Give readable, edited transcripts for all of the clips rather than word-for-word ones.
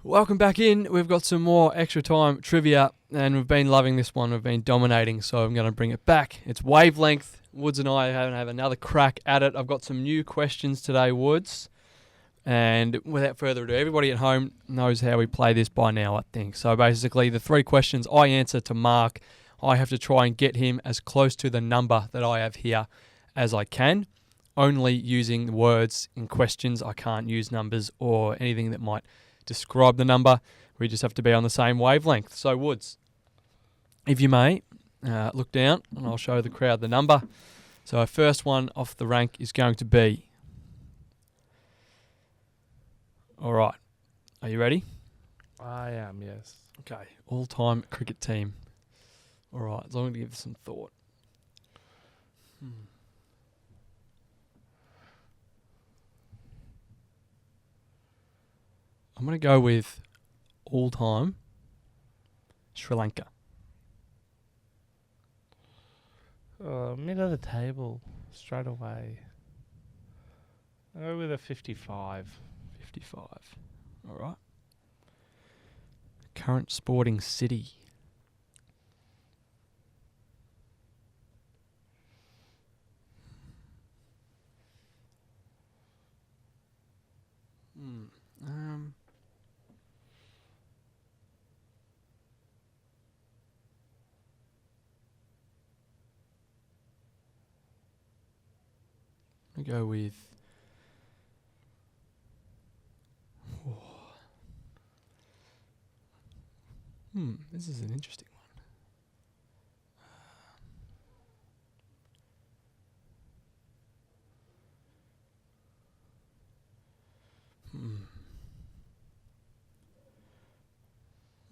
Welcome back in. We've got some more extra time trivia, and we've been loving this one. We've been dominating, so I'm going to bring it back. It's Wavelength. Woods and I have another crack at it. I've got some new questions today, Woods. And without further ado, everybody at home knows how we play this by now, I think. So basically, the three questions I answer to Mark, I have to try and get him as close to the number that I have here as I can. Only using words in questions. I can't use numbers or anything that might describe the number. We just have to be on the same wavelength. So Woods, if you may, look down and I'll show the crowd the number. So our first one off the rank is going to be... All right. Are you ready? I am, yes. Okay. All-time cricket team. All right. As long as you give it some thought. I'm going to go with all-time Sri Lanka. Middle of the table, straight away. I'll go with a 55. 55. All right. Current sporting city. I'm going to go with... This is an interesting one.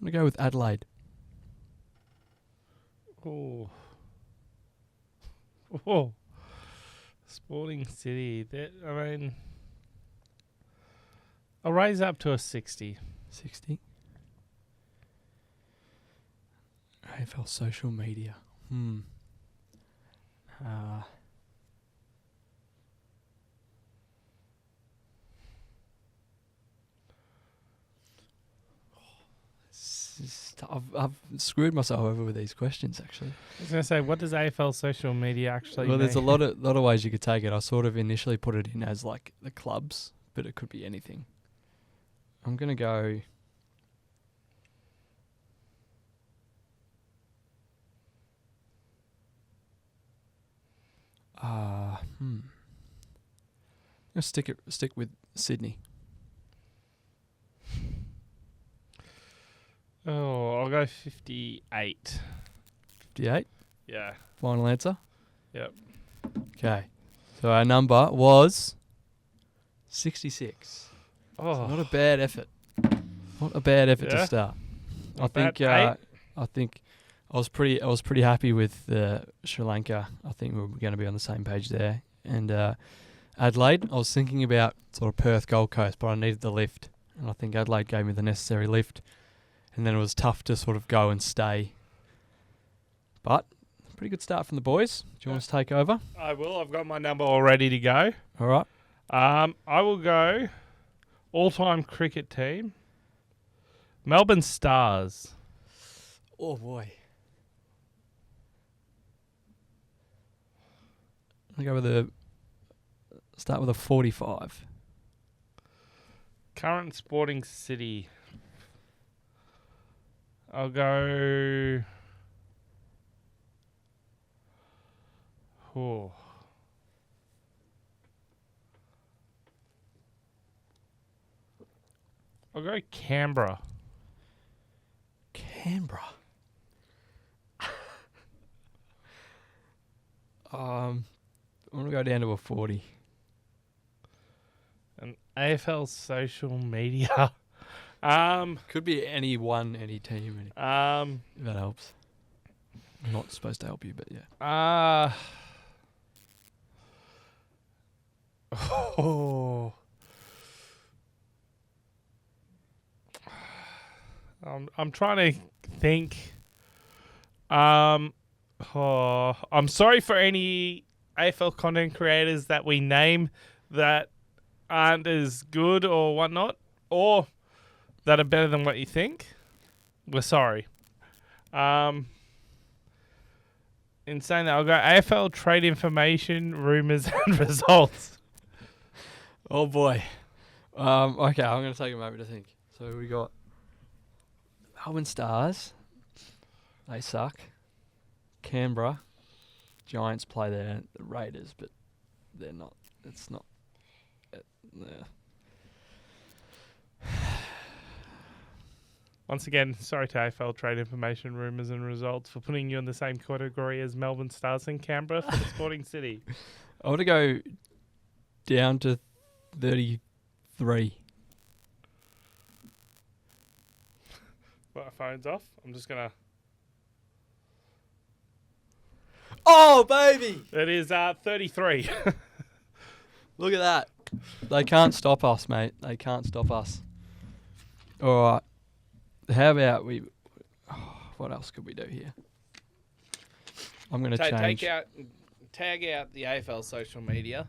I'm going to go with Adelaide. Oh. Sporting city. I'll raise up to a 60. 60. AFL social media. I've screwed myself over with these questions, actually. I was going to say, what does AFL social media actually mean? There's a lot of ways you could take it. I sort of initially put it in as like the clubs, but it could be anything. I'm going to go... Let's stick with Sydney. Oh, I'll go 58. 58? Yeah. Final answer? Yep. Okay. So our number was 66. Oh. So not a bad effort. Not a bad effort to start. I think I was pretty happy with Sri Lanka. I think we were going to be on the same page there. And Adelaide, I was thinking about sort of Perth, Gold Coast, but I needed the lift. And I think Adelaide gave me the necessary lift. And then it was tough to sort of go and stay. But pretty good start from the boys. Do you want us to take over? I will. I've got my number all ready to go. All right. I will go all-time cricket team, Melbourne Stars. Oh, boy. I'm going to go start with a 45. Current sporting city. I'll go... Oh. I'll go Canberra. Canberra. I'm going to go down to a 40. And AFL social media. Could be any team. If that helps. I'm not supposed to help you, but yeah. I'm trying to think. I'm sorry for any AFL content creators that we name that aren't as good or whatnot. Or that are better than what you think, we're sorry. In saying that, I'll go AFL trade information, rumours, and results. Oh boy. Okay, I'm going to take a moment to think. So we got Melbourne Stars. They suck. Canberra. Giants play there. The Raiders, but they're not. It's not. Yeah. Once again, sorry to AFL trade information, rumours, and results for putting you in the same category as Melbourne Stars and Canberra for the Sporting City. I want to go down to 33. My phone's off. I'm just going to... Oh, baby! It is 33. Look at that. They can't stop us, mate. They can't stop us. All right. How about we... what else could we do here? I'm going to change... Tag out the AFL social media.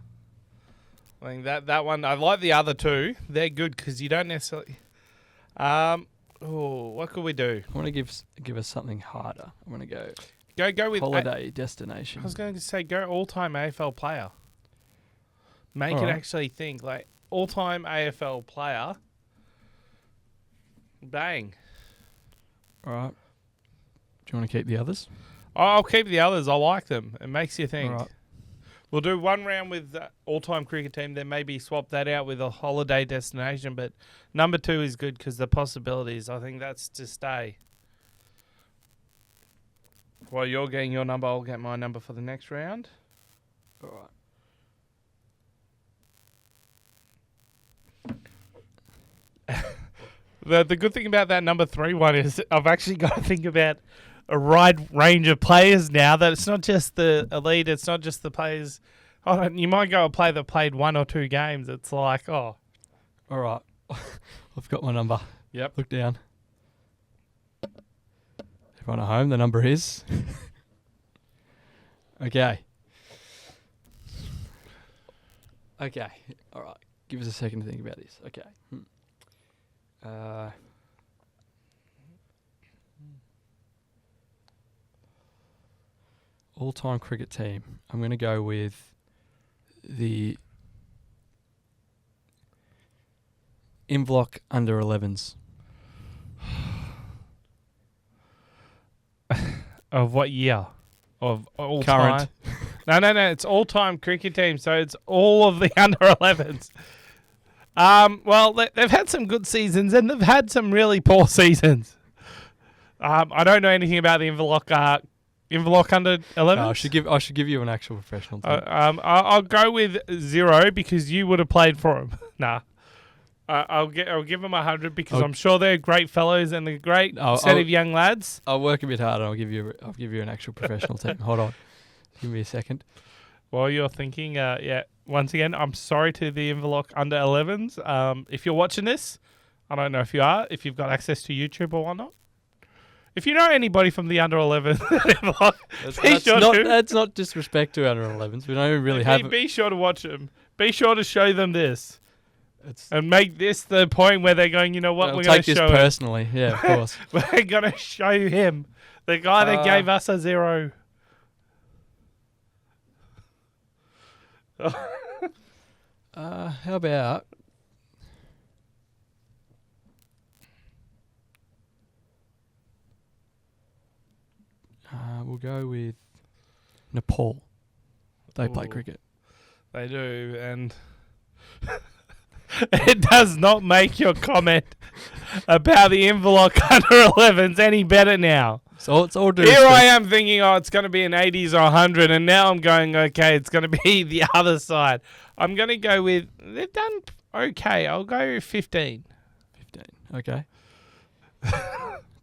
I think that one... I like the other two. They're good because you don't necessarily... what could we do? I want to give us something harder. I want to go... Go with... holiday destination. I was going to say go all-time AFL player. Make it actually think. Like, all-time AFL player. Bang. All right. Do you want to keep the others? I'll keep the others. I like them. It makes you think. All right. We'll do one round with all-time cricket team, then maybe swap that out with a holiday destination. But number 2 is good because the possibilities, I think that's to stay. While you're getting your number, I'll get my number for the next round. All right. The good thing about that number 3 one is I've actually got to think about a wide range of players now. That it's not just the elite. It's not just the players. You might go a player that played 1 or 2 games. It's like, All right. I've got my number. Yep. Look down. Everyone at home, the number is... Okay. Okay. All right. Give us a second to think about this. Okay. All-time cricket team. I'm going to go with the Inverloch under 11s. of what year? Of all Current. time? No. It's all-time cricket team, so it's all of the under 11s. Well, they've had some good seasons and they've had some really poor seasons. I don't know anything about the Inverloch under 11. No, I should give you an actual professional team. I'll go with 0 because you would have played for them. Nah. I'll give them 100 because I'm sure they're great fellows and a great set of young lads. I'll work a bit harder. I'll give you an actual professional team. Hold on, give me a second. While you're thinking, once again, I'm sorry to the Inverloch under 11s. If you're watching this, I don't know if you are, if you've got access to YouTube or whatnot. If you know anybody from the under 11s, that's not disrespect to under 11s. We don't even really have. Be sure to watch them. Be sure to show them this. And make this the point where they're going, you know what, we're going to show this personally. Yeah, of course. We're going to show him. The guy that gave us a 0. How about... we'll go with Nepal. They play cricket. They do, and... It does not make your comment about the Inverloch under 11s any better now. So it's all due. Here I am thinking, it's going to be an 80s or 100, and now I'm going, okay, it's going to be the other side. I'm going to go with, they've done okay. I'll go 15. 15, okay.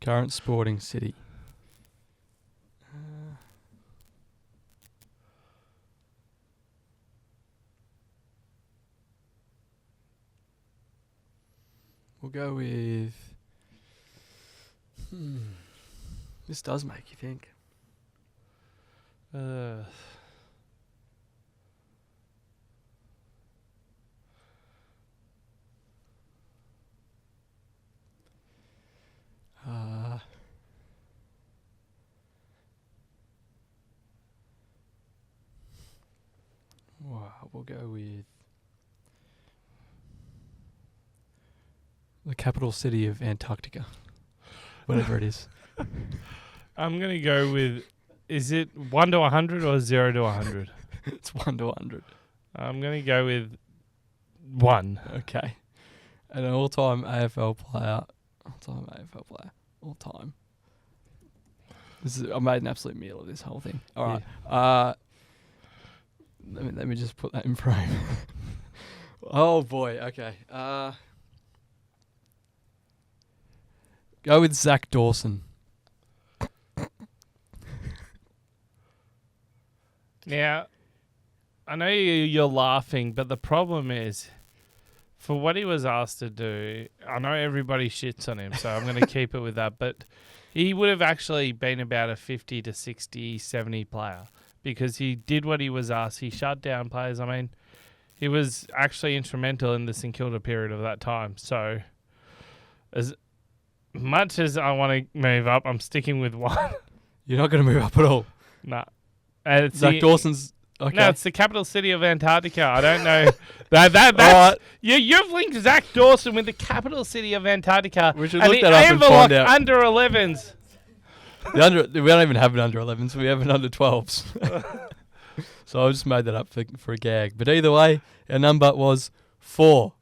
Current sporting city. We'll go with... This does make you think. we'll go with the capital city of Antarctica. Whatever it is. I'm going to go with, is it 1 to 100 or 0 to 100? It's 1 to 100. I'm going to go with 1. Okay. And an all-time AFL player. All-time. I made an absolute meal of this whole thing. All right. Yeah. Let me just put that in frame. Oh boy. Okay. Go with Zach Dawson. Now, I know you're laughing, but the problem is, for what he was asked to do, I know everybody shits on him, so I'm going to keep it with that, but he would have actually been about a 50 to 60, 70 player because he did what he was asked. He shut down players. I mean, he was actually instrumental in the St Kilda period of that time. So, as much as I want to move up, I'm sticking with 1. You're not going to move up at all. No. Zach Dawson's... Okay. No, it's the capital city of Antarctica. I don't know. That's, you've linked Zach Dawson with the capital city of Antarctica. We should look that up and find out. Under 11s. We don't even have an under 11s. We have an under 12s. So I just made that up for a gag. But either way, our number was 4.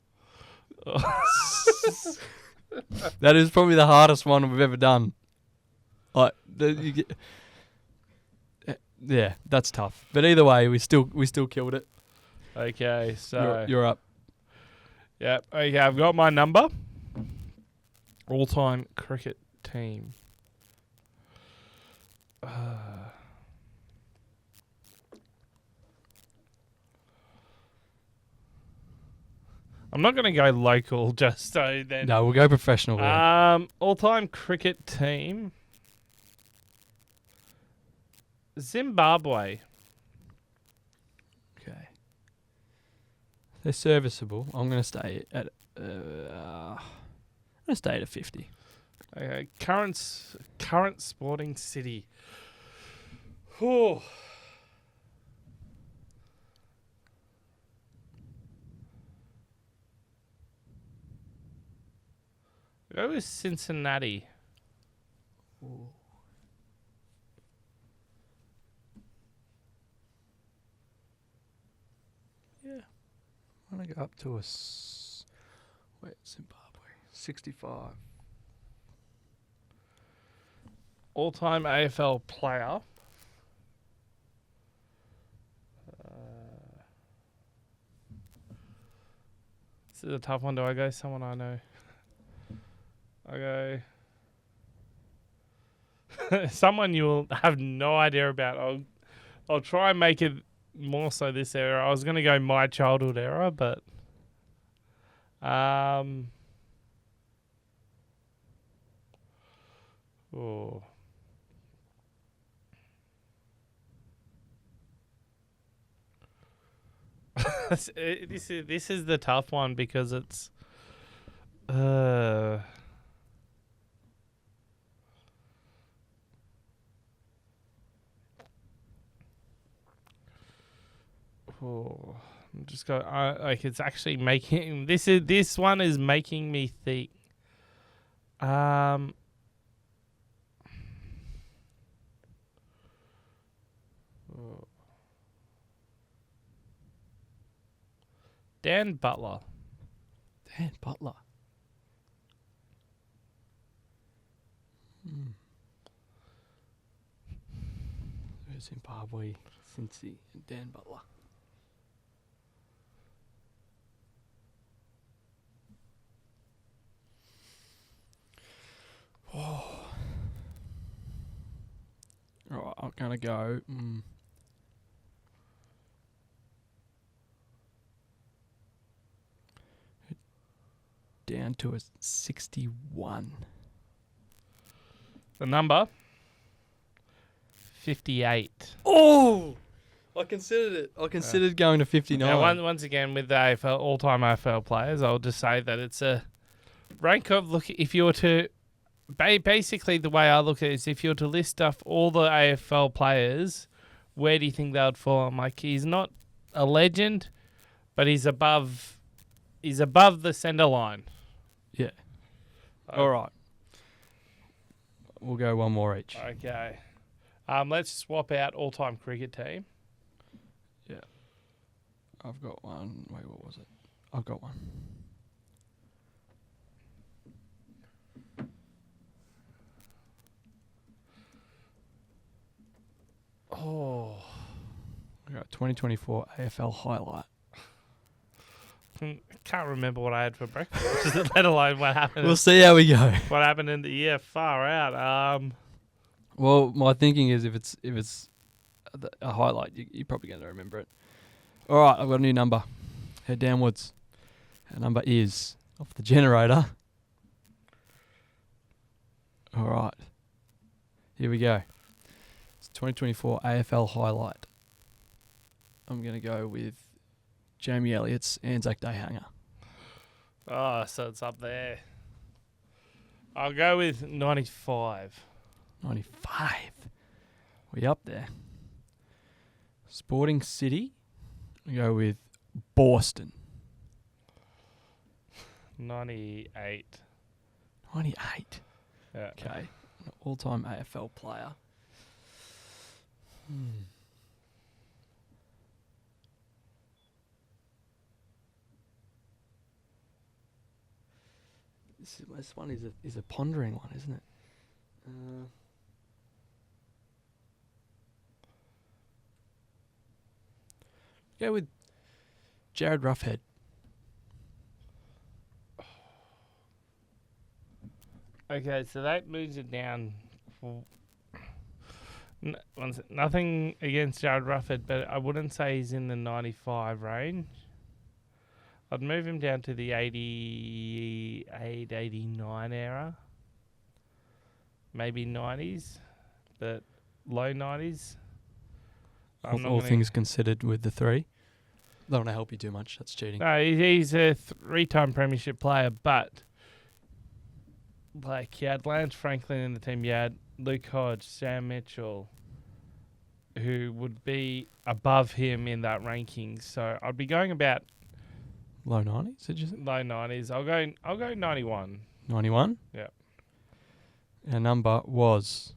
That is probably the hardest one we've ever done. Yeah, that's tough. But either way, we still killed it. Okay, so you're up. Yeah. Okay, I've got my number. All-time cricket team. I'm not going to go local, just so then. No, we'll go professional. All-time cricket team. Zimbabwe. Okay. They're serviceable. I'm going to stay at. I'm going to stay at a 50. Okay. Current sporting city. Whew. Go with Cincinnati. Ooh. Yeah. I'm going to go up to Zimbabwe. 65. All-time AFL player. This is a tough one. Do I go someone I know? I go someone you will have no idea about. I'll try and make it more so this era. I was going to go my childhood era, but oh. This is the tough one because it's oh, I'm just going like it's actually making this one is making me think. Dan Butler. Dan Butler. Zimbabwe, Cincy, and Dan Butler. Oh. Right, I'm going to go... down to a 61. The number 58. Oh, I considered it. I considered going to 59. Now, once again, with the AFL all-time AFL players, I'll just say that it's a rank of look. If you were to basically the way I look at it is, if you were to list off all the AFL players, where do you think they would fall? I'm like, he's not a legend. but he's above the centre line. Yeah. All right. We'll go one more each. Okay. Let's swap out all-time cricket team. Yeah. I've got one. Wait, what was it? I've got one. Oh. I got 2024 AFL highlight. I can't remember what I had for breakfast, let alone what happened. We'll see how we go. What happened in the year? Far out. Well, my thinking is if it's a highlight, you're probably going to remember it. All right, I've got a new number. Head downwards. Our number is off the generator. All right. Here we go. It's 2024 AFL highlight. I'm going to go with Jamie Elliott's Anzac Day hanger. Oh, so it's up there. I'll go with 95. 95. We up there. Sporting City. I go with Boston. 98. 98. Yeah. Okay. All-time AFL player. This one is a pondering one, isn't it? Go with Jared Roughhead. Okay, so that moves it down. Nothing against Jared Rufford, but I wouldn't say he's in the 95 range. I'd move him down to the 88, 89 era. Maybe 90s, but low 90s. All things considered with the three. Don't want to help you too much. That's cheating. No, he's a 3-time premiership player, but like you had Lance Franklin in the team, you had Luke Hodge, Sam Mitchell, who would be above him in that ranking. So I'd be going about Low 90s, did you say? low 90s. I'll go 91. 91? Yeah. Our number was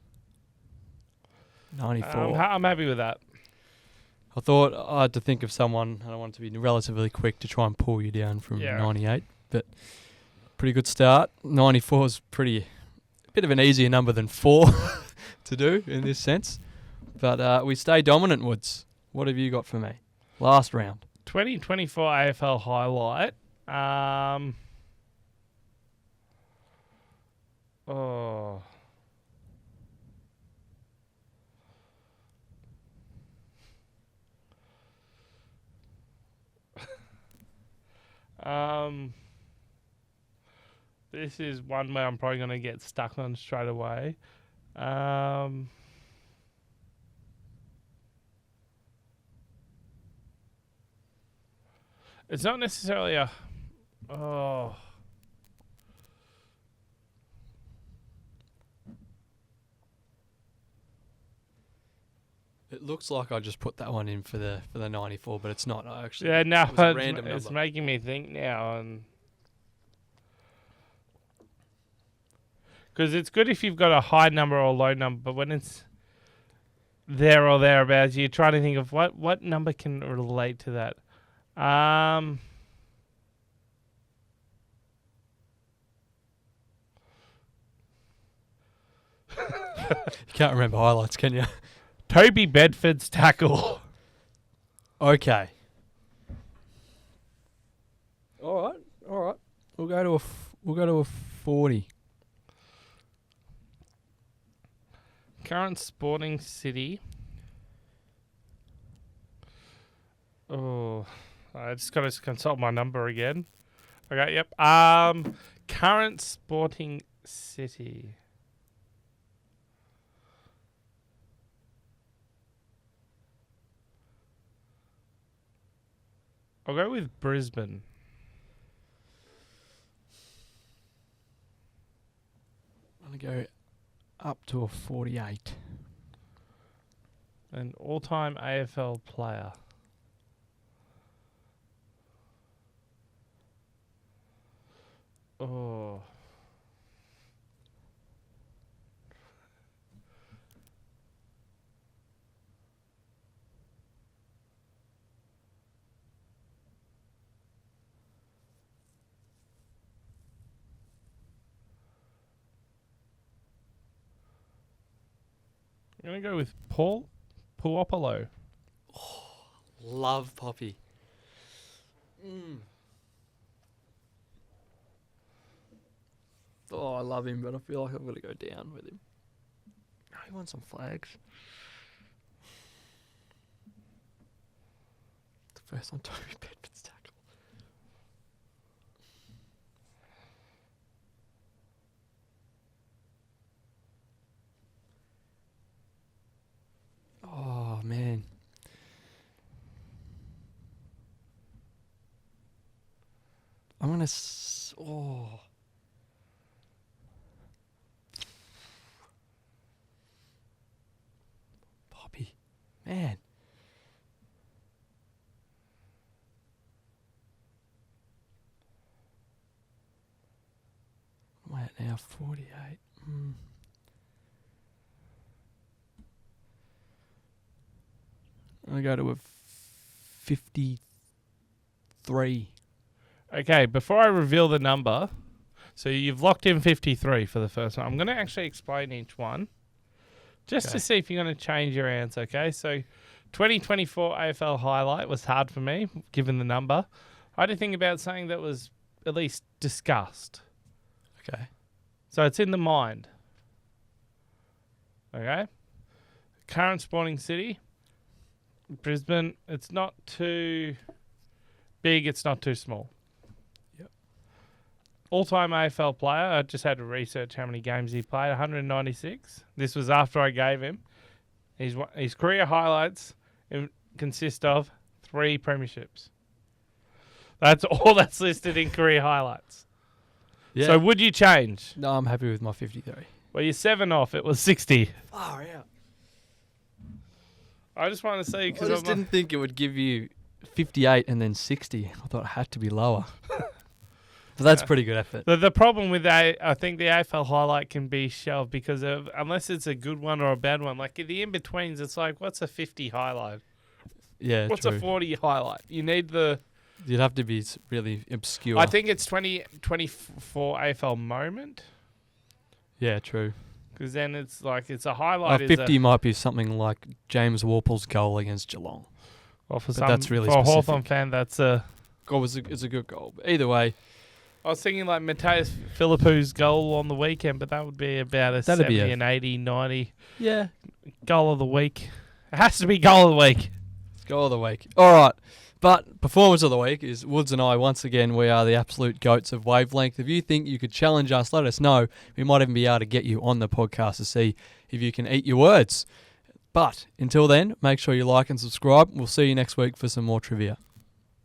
94. I'm happy with that. I thought I had to think of someone, and I wanted to be relatively quick to try and pull you down from 98. But pretty good start. 94 is a bit of an easier number than 4 to do in this sense. But we stay dominant, Woods. What have you got for me? Last round. 2024 AFL highlight. Oh. This is one where I'm probably going to get stuck on straight away. It's not necessarily a... Oh. It looks like I just put that one in for the 94, but it's not. I actually Yeah, no, it was a random it's number. making me think now. And because it's good if you've got a high number or a low number, but when it's there or thereabouts, you're trying to think of what number can relate to that. You can't remember highlights, can you? Toby Bedford's tackle. Okay. All right. We'll go to a 40. Current Sporting City. Oh, I just got to consult my number again. Okay, yep. Current Sporting City. I'll go with Brisbane. I'm going to go up to a 48. An all-time AFL player. Oh. I'm going to go with Paul Puopolo. Love Poppy. Oh, I love him, but I feel like I've got to go down with him. Oh, he won some flags. The first on Toby Bedford's tackle. Oh, man. I'm going to... Poppy. Man. What am I at now? 48. I'm going to go to a 53. Okay, before I reveal the number, so you've locked in 53 for the first one. I'm going to actually explain each one, just to see if you're going to change your answer, okay? So 2024 AFL highlight was hard for me, given the number. I had to think about something that was at least discussed. Okay. So it's in the mind. Okay? Current sporting city, Brisbane. It's not too big, it's not too small. All-time AFL player, I just had to research how many games he played, 196. This was after I gave him. His career highlights consist of 3 premierships. That's all that's listed in career highlights. Yeah. So would you change? No, I'm happy with my 53. Well, you're 7 off. It was 60. Far out. I just want to see, I because just didn't think it would give you 58 and then 60. I thought it had to be lower. So that's pretty good effort. The problem with I think the AFL highlight can be shelved because of, unless it's a good one or a bad one. Like in the in-betweens, it's like, what's a 50 highlight? Yeah, What's true. a 40 highlight? You need the... You'd have to be really obscure. I think it's 2024 AFL moment. Yeah, true. Because then it's like, it's a highlight. 50 might be something like James Warple's goal against Geelong. Well, for that's really for a specific. Hawthorn fan, that's a... Goal was it's a good goal. But either way... I was thinking like Mateus Philippu's goal on the weekend, but that would be about a That'd be 70 and 80, 90 Yeah. goal of the week. It has to be goal of the week. It's goal of the week. All right. But performance of the week is Woods and I. Once again, we are the absolute goats of Wavelength. If you think you could challenge us, let us know. We might even be able to get you on the podcast to see if you can eat your words. But until then, make sure you like and subscribe. We'll see you next week for some more trivia.